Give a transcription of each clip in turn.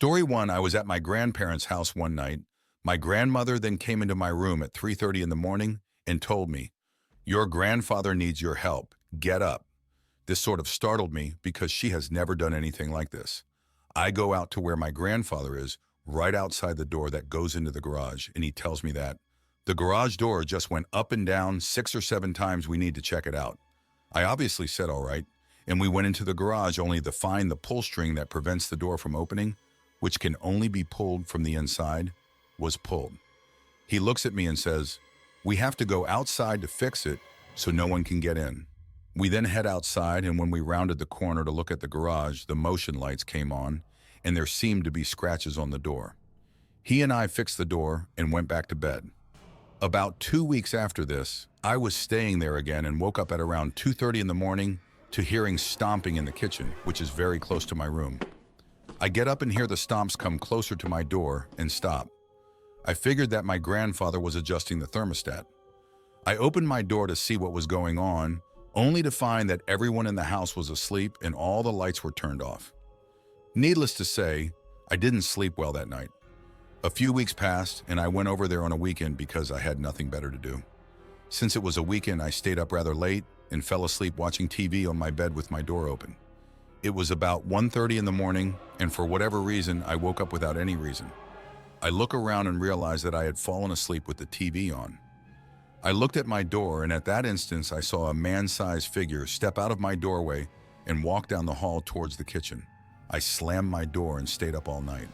Story one, I was at my grandparents' house one night. My grandmother then came into my room at 3:30 in the morning and told me, "Your grandfather needs your help. Get up." This sort of startled me because she has never done anything like this. I go out to where my grandfather is, right outside the door that goes into the garage, and he tells me that the garage door just went up and down 6 or 7 times. We need to check it out. I obviously said all right, and we went into the garage only to find the pull string that prevents the door from opening, which can only be pulled from the inside, was pulled. He looks at me and says, "We have to go outside to fix it so no one can get in." We then head outside, and when we rounded the corner to look at the garage, the motion lights came on, and there seemed to be scratches on the door. He and I fixed the door and went back to bed. About 2 weeks after this, I was staying there again and woke up at around 2:30 in the morning to hearing stomping in the kitchen, which is very close to my room. I get up and hear the stomps come closer to my door and stop. I figured that my grandfather was adjusting the thermostat. I opened my door to see what was going on, only to find that everyone in the house was asleep and all the lights were turned off. Needless to say, I didn't sleep well that night. A few weeks passed, and I went over there on a weekend because I had nothing better to do. Since it was a weekend, I stayed up rather late and fell asleep watching TV on my bed with my door open. It was about 1:30 in the morning, and for whatever reason, I woke up without any reason. I look around and realize that I had fallen asleep with the TV on. I looked at my door, and at that instance, I saw a man-sized figure step out of my doorway and walk down the hall towards the kitchen. I slammed my door and stayed up all night.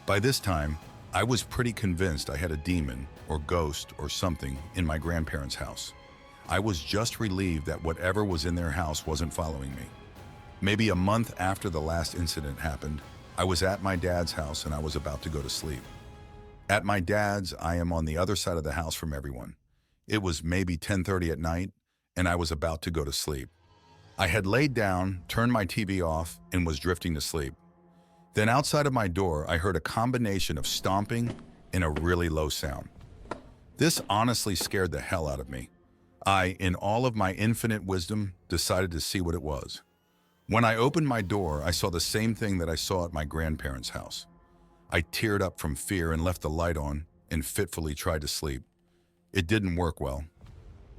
By this time, I was pretty convinced I had a demon or ghost or something in my grandparents' house. I was just relieved that whatever was in their house wasn't following me. Maybe a month after the last incident happened, I was at my dad's house and I was about to go to sleep. At my dad's, I am on the other side of the house from everyone. It was maybe 10:30 at night, and I was about to go to sleep. I had laid down, turned my TV off, and was drifting to sleep. Then outside of my door, I heard a combination of stomping and a really low sound. This honestly scared the hell out of me. I, in all of my infinite wisdom, decided to see what it was. When I opened my door, I saw the same thing that I saw at my grandparents' house. I teared up from fear and left the light on and fitfully tried to sleep. It didn't work well.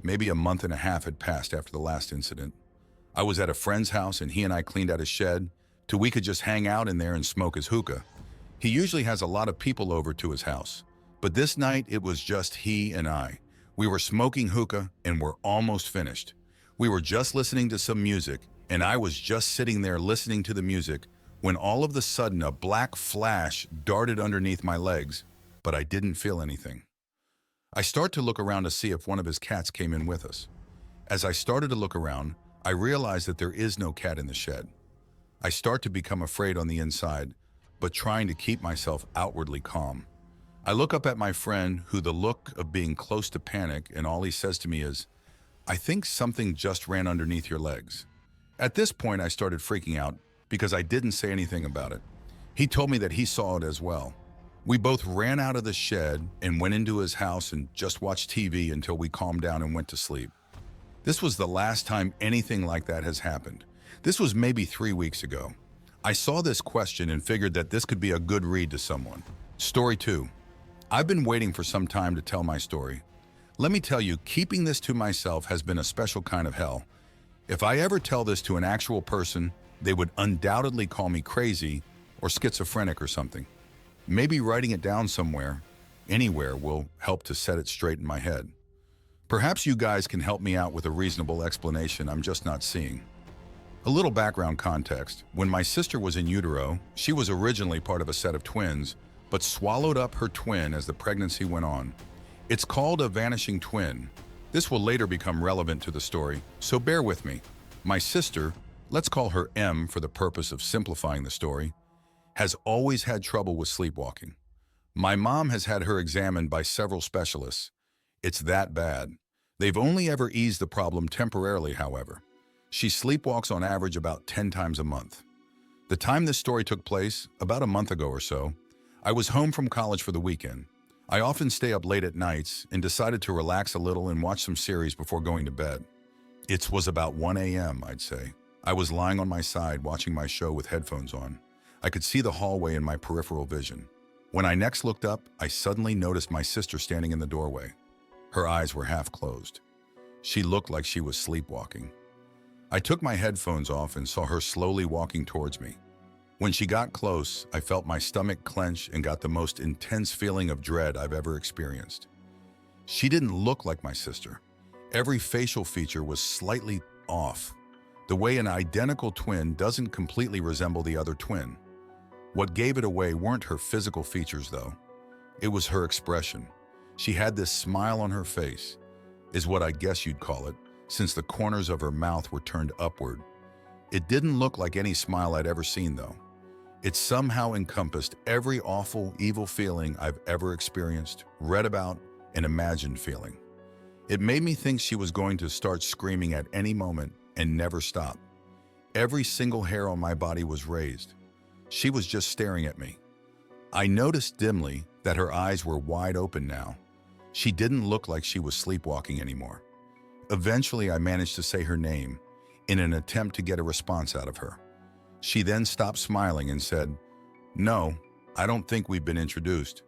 Maybe a month and a half had passed after the last incident. I was at a friend's house and he and I cleaned out his shed till we could just hang out in there and smoke his hookah. He usually has a lot of people over to his house, but this night it was just he and I. We were smoking hookah and were almost finished. We were just listening to some music, and I was just sitting there listening to the music when all of a sudden a black flash darted underneath my legs, but I didn't feel anything. I start to look around to see if one of his cats came in with us. As I started to look around, I realized that there is no cat in the shed. I start to become afraid on the inside, but trying to keep myself outwardly calm. I look up at my friend, who the look of being close to panic, and all he says to me is, "I think something just ran underneath your legs." At this point, I started freaking out because I didn't say anything about it. He told me that he saw it as well. We both ran out of the shed and went into his house and just watched TV until we calmed down and went to sleep. This was the last time anything like that has happened. This was maybe 3 weeks ago. I saw this question and figured that this could be a good read to someone. Story 2. I've been waiting for some time to tell my story. Let me tell you, keeping this to myself has been a special kind of hell. If I ever tell this to an actual person, they would undoubtedly call me crazy or schizophrenic or something. Maybe writing it down somewhere, anywhere, will help to set it straight in my head. Perhaps you guys can help me out with a reasonable explanation I'm just not seeing. A little background context. When my sister was in utero, she was originally part of a set of twins, but swallowed up her twin as the pregnancy went on. It's called a vanishing twin. This will later become relevant to the story, so bear with me. My sister, let's call her M for the purpose of simplifying the story, has always had trouble with sleepwalking. My mom has had her examined by several specialists. It's that bad. They've only ever eased the problem temporarily, however. She sleepwalks on average about 10 times a month. The time this story took place, about a month ago or so, I was home from college for the weekend. I often stay up late at nights and decided to relax a little and watch some series before going to bed. It was about 1 a.m., I'd say. I was lying on my side watching my show with headphones on. I could see the hallway in my peripheral vision. When I next looked up, I suddenly noticed my sister standing in the doorway. Her eyes were half closed. She looked like she was sleepwalking. I took my headphones off and saw her slowly walking towards me. When she got close, I felt my stomach clench and got the most intense feeling of dread I've ever experienced. She didn't look like my sister. Every facial feature was slightly off, the way an identical twin doesn't completely resemble the other twin. What gave it away weren't her physical features, though. It was her expression. She had this smile on her face, is what I guess you'd call it, since the corners of her mouth were turned upward. It didn't look like any smile I'd ever seen, though. It somehow encompassed every awful, evil feeling I've ever experienced, read about, and imagined feeling. It made me think she was going to start screaming at any moment and never stop. Every single hair on my body was raised. She was just staring at me. I noticed dimly that her eyes were wide open now. She didn't look like she was sleepwalking anymore. Eventually, I managed to say her name in an attempt to get a response out of her. She then stopped smiling and said, "No, I don't think we've been introduced.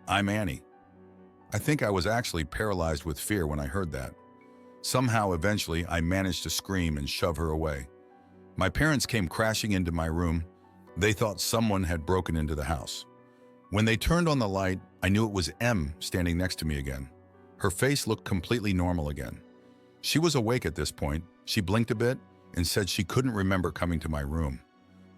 I'm Annie." I think I was actually paralyzed with fear when I heard that. Somehow, eventually, I managed to scream and shove her away. My parents came crashing into my room. They thought someone had broken into the house. When they turned on the light, I knew it was Em standing next to me again. Her face looked completely normal again. She was awake at this point. She blinked a bit and said she couldn't remember coming to my room.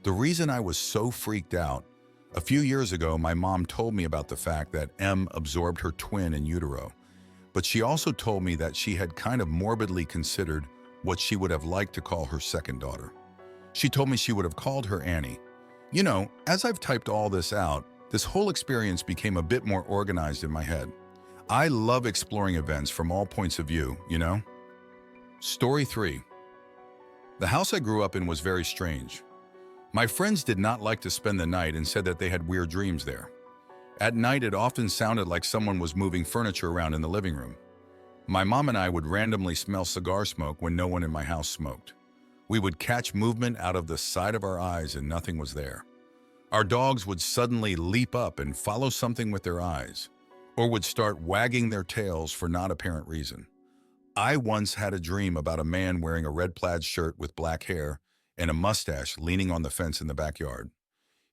The reason I was so freaked out, a few years ago, my mom told me about the fact that Em absorbed her twin in utero, but she also told me that she had kind of morbidly considered what she would have liked to call her second daughter. She told me she would have called her Annie. You know, as I've typed all this out, this whole experience became a bit more organized in my head. I love exploring events from all points of view, you know? Story 3. The house I grew up in was very strange. My friends did not like to spend the night and said that they had weird dreams there. At night, it often sounded like someone was moving furniture around in the living room. My mom and I would randomly smell cigar smoke when no one in my house smoked. We would catch movement out of the side of our eyes and nothing was there. Our dogs would suddenly leap up and follow something with their eyes, or would start wagging their tails for not apparent reason. I once had a dream about a man wearing a red plaid shirt with black hair and a mustache leaning on the fence in the backyard.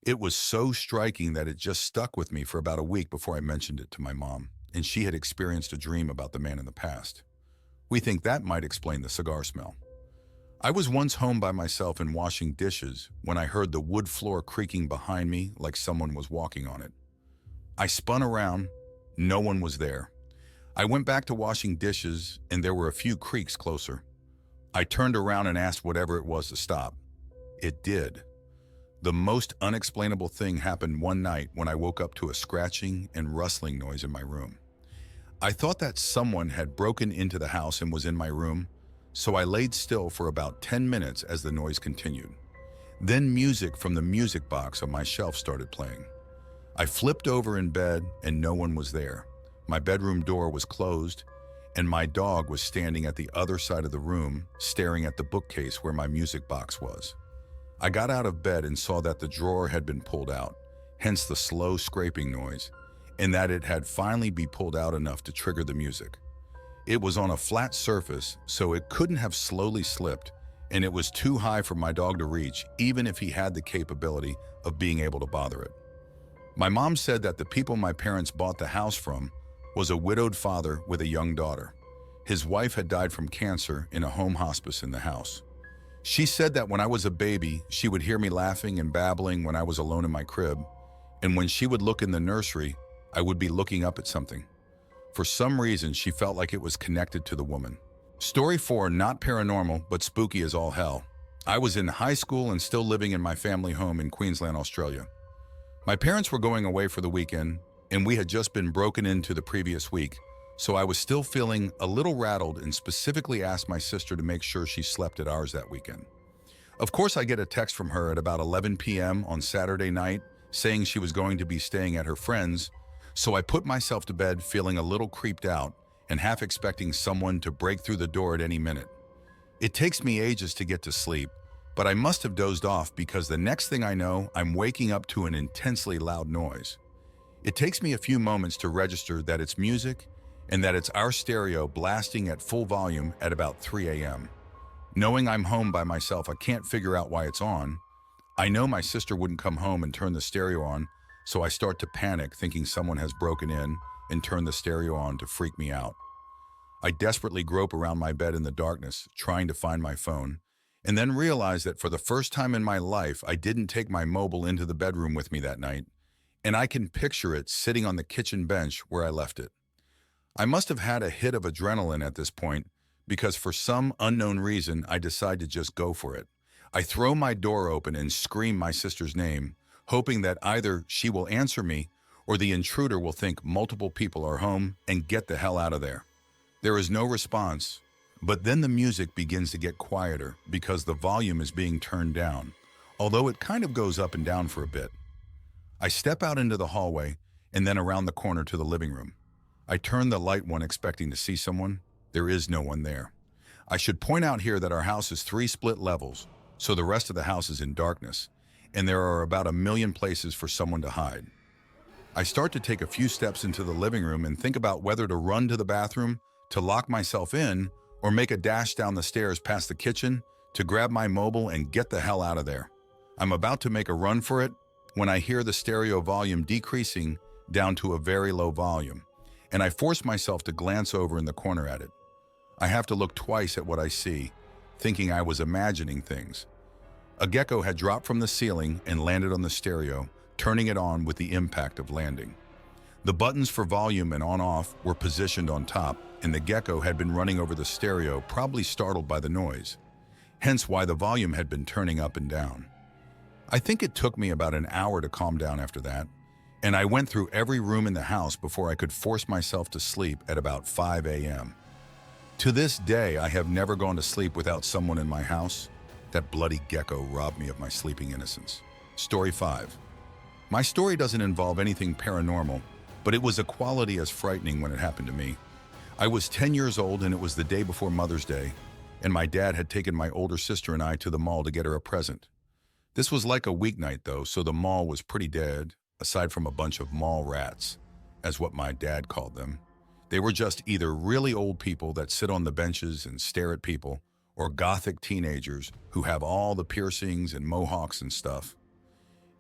It was so striking that it just stuck with me for about a week before I mentioned it to my mom, and she had experienced a dream about the man in the past. We think that might explain the cigar smell. I was once home by myself and washing dishes when I heard the wood floor creaking behind me like someone was walking on it. I spun around. No one was there. I went back to washing dishes and there were a few creaks closer. I turned around and asked whatever it was to stop. It did. The most unexplainable thing happened one night when I woke up to a scratching and rustling noise in my room. I thought that someone had broken into the house and was in my room, so I laid still for about 10 minutes as the noise continued. Then music from the music box on my shelf started playing. I flipped over in bed and no one was there. My bedroom door was closed and my dog was standing at the other side of the room, staring at the bookcase where my music box was. I got out of bed and saw that the drawer had been pulled out, hence the slow scraping noise, and that it had finally been pulled out enough to trigger the music. It was on a flat surface, so it couldn't have slowly slipped, and it was too high for my dog to reach, even if he had the capability of being able to bother it. My mom said that the people my parents bought the house from was a widowed father with a young daughter. His wife had died from cancer in a home hospice in the house. She said that when I was a baby, she would hear me laughing and babbling when I was alone in my crib, and when she would look in the nursery, I would be looking up at something. For some reason, she felt like it was connected to the woman. Story 4, not paranormal, but spooky as all hell. I was in high school and still living in my family home in Queensland, Australia. My parents were going away for the weekend, and we had just been broken into the previous week, so I was still feeling a little rattled and specifically asked my sister to make sure she slept at ours that weekend. Of course, I get a text from her at about 11 p.m. on Saturday night saying she was going to be staying at her friend's, so I put myself to bed feeling a little creeped out and half expecting someone to break through the door at any minute. It takes me ages to get to sleep, but I must have dozed off because the next thing I know, I'm waking up to an intensely loud noise. It takes me a few moments to register that it's music and that it's our stereo blasting at full volume at about 3 a.m. Knowing I'm home by myself, I can't figure out why it's on. I know my sister wouldn't come home and turn the stereo on, so I start to panic thinking someone has broken in and turned the stereo on to freak me out. I desperately grope around my bed in the darkness, trying to find my phone, and then realize that for the first time in my life, I didn't take my mobile into the bedroom with me that night, and I can picture it sitting on the kitchen bench where I left it. I must have had a hit of adrenaline at this point, because for some unknown reason, I decide to just go for it. I throw my door open and scream my sister's name, hoping that either she will answer me or the intruder will think multiple people are home and get the hell out of there. There is no response, but then the music begins to get quieter because the volume is being turned down, although it kind of goes up and down for a bit. I step out into the hallway and then around the corner to the living room. I turn the light on expecting to see someone. There is no one there. I should point out here that our house is 3 split levels, so the rest of the house is in darkness, and there are about 1 million places for someone to hide. I start to take a few steps into the living room and think about whether to run to the bathroom, to lock myself in, or make a dash down the stairs past the kitchen to grab my mobile and get the hell out of there. I'm about to make a run for it when I hear the stereo volume decreasing down to a very low volume, and I force myself to glance over in the corner at it. I have to look twice at what I see, thinking I was imagining things. A gecko had dropped from the ceiling and landed on the stereo, turning it on with the impact of landing. The buttons for volume and on-off were positioned on top, and the gecko had been running over the stereo, probably startled by the noise, hence why the volume had been turning up and down. I think it took me about an hour to calm down after that, and I went through every room in the house before I could force myself to sleep at about 5 a.m. To this day, I have never gone to sleep without someone in my house. That bloody gecko robbed me of my sleeping innocence. Story 5. My story doesn't involve anything paranormal, but it was a quality as frightening when it happened to me. I was 10 years old and it was the day before Mother's Day, and my dad had taken my older sister and I to the mall to get her a present. This was like a weeknight though, so the mall was pretty dead, aside from a bunch of mall rats, as what my dad called them. They were just either really old people that sit on the benches and stare at people, or gothic teenagers who have all the piercings and mohawks and stuff.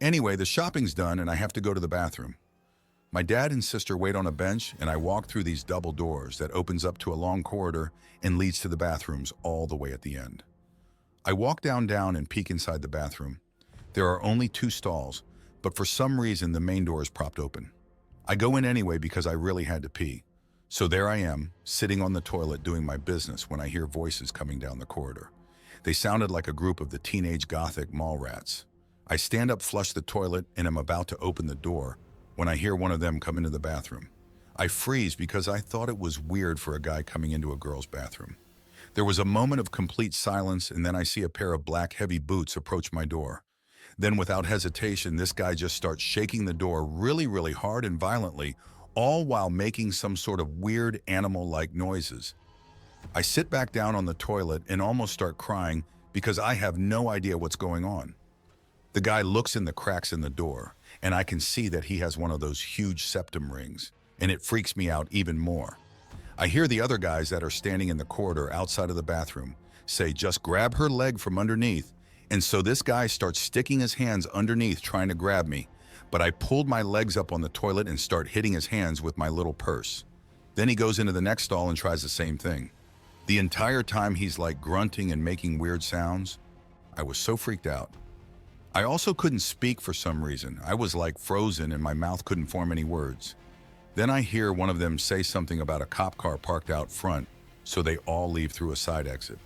Anyway, the shopping's done and I have to go to the bathroom. My dad and sister wait on a bench and I walk through these double doors that opens up to a long corridor and leads to the bathrooms all the way at the end. I walk down and peek inside the bathroom. There are only 2 stalls, but for some reason the main door is propped open. I go in anyway because I really had to pee. So there I am, sitting on the toilet doing my business when I hear voices coming down the corridor. They sounded like a group of the teenage gothic mall rats. I stand up, flush the toilet, and am about to open the door when I hear one of them come into the bathroom. I freeze because I thought it was weird for a guy coming into a girl's bathroom. There was a moment of complete silence, and then I see a pair of black heavy boots approach my door. Then without hesitation, this guy just starts shaking the door really hard and violently, all while making some sort of weird animal-like noises. I sit back down on the toilet and almost start crying because I have no idea what's going on. The guy looks in the cracks in the door, and I can see that he has one of those huge septum rings, and it freaks me out even more. I hear the other guys that are standing in the corridor outside of the bathroom say, "Just grab her leg from underneath," and so this guy starts sticking his hands underneath trying to grab me, but I pulled my legs up on the toilet and start hitting his hands with my little purse. Then he goes into the next stall and tries the same thing. The entire time he's like grunting and making weird sounds. I was so freaked out. I also couldn't speak for some reason. I was like frozen and my mouth couldn't form any words. Then I hear one of them say something about a cop car parked out front, so they all leave through a side exit.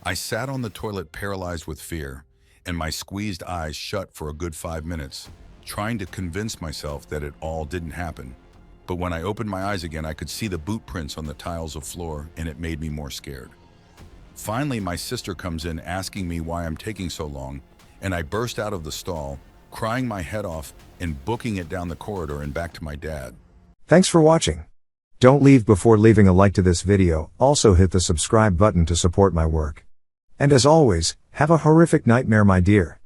I sat on the toilet paralyzed with fear, and my squeezed eyes shut for a good 5 minutes, trying to convince myself that it all didn't happen. But when I opened my eyes again, I could see the boot prints on the tiles of floor, and it made me more scared. Finally, my sister comes in asking me why I'm taking so long, and I burst out of the stall, crying my head off and booking it down the corridor and back to my dad. Thanks for watching. Don't leave before leaving a like to this video. Also hit the subscribe button to support my work. And as always, Have a horrific nightmare, my dear.